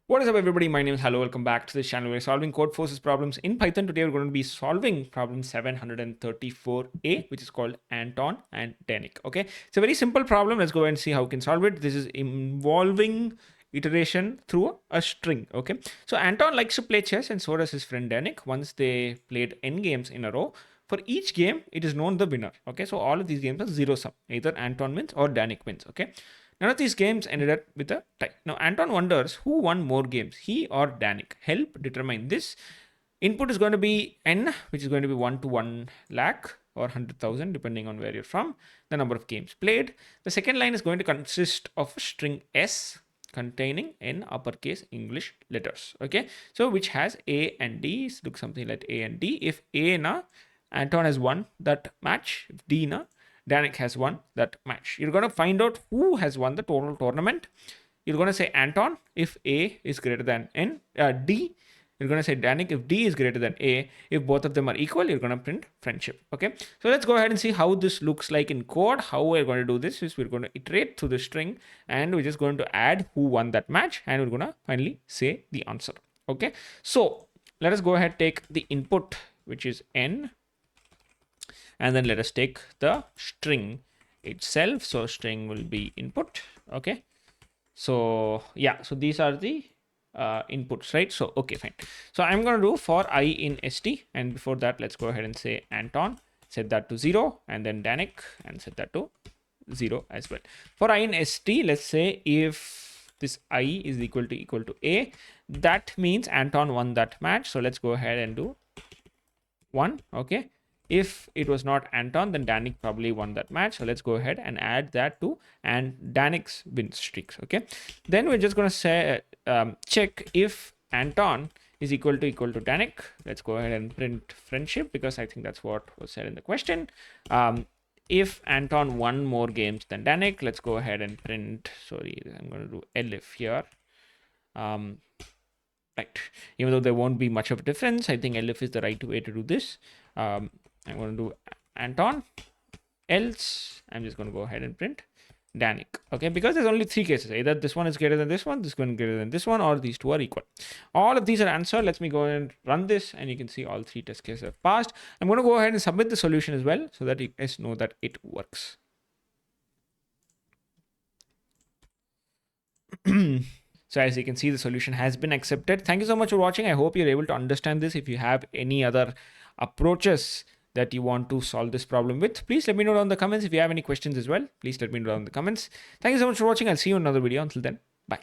What is up, everybody? My name is Hello. Welcome back to this channel. We're solving Codeforces problems in Python. Today, we're going to be solving problem 734A, which is called Anton and Danik. Okay, it's a very simple problem. Let's go and see how we can solve it. This is involving iteration through a string. Okay, so Anton likes to play chess, and so does his friend Danik. Once they played n games in a row, for each game, it is known the winner. Okay, so all of these games are zero sum. Either Anton wins or Danik wins. Okay. None of these games ended up with a tie. Now, Anton wonders who won more games, he or Danik. Help determine this. Input is going to be n, which is going to be 1 to 1 lakh or 100,000, depending on where you're from, the number of games played. The second line is going to consist of a string s containing n uppercase English letters. Okay, so which has A and D. Look something like A and D. If A na, Anton has won that match. If D na, Danik has won that match. You're going to find out who has won the total tournament. You're going to say Anton if A is greater than D. You're going to say Danik if D is greater than A. If both of them are equal, you're going to print friendship. Okay. So let's go ahead and see how this looks like in code. How we're going to do this is we're going to iterate through the string and we're just going to add who won that match and we're going to finally say the answer. Okay. So let us go ahead, take the input, which is n, and then let us take the string itself. So string will be input. Okay, so yeah, so these are the inputs, right? So okay, fine. So I'm going to do for I in st, and before that let's go ahead and say Anton, set that to 0, and then Danik, and set that to 0 as well. For I in st, let's say if this I is equal to A, that means Anton won that match. So let's go ahead and do 1. Okay, if it was not Anton, then Danik probably won that match. So let's go ahead and add that to and Danik's win streaks. Okay, then we're just going to say check if Anton is equal to Danik. Let's go ahead and print friendship because I think that's what was said in the question. If Anton won more games than Danik, let's go ahead and print. Sorry, I'm going to do elif here. Right, even though there won't be much of a difference, I think elif is the right way to do this. I'm going to do Anton, else I'm just going to go ahead and print Danik. Okay, because there's only 3 cases. Either this one is greater than this one is greater than this one, or these two are equal. All of these are answered. Let me go and run this, and you can see all 3 test cases have passed. I'm going to go ahead and submit the solution as well so that you guys know that it works. So as you can see, the solution has been accepted. Thank you so much for watching. I hope you're able to understand this. If you have any other approaches that you want to solve this problem with, please let me know down in the comments. If you have any questions as well, please let me know down in the comments. Thank you so much for watching. I'll see you in another video. Until then, bye.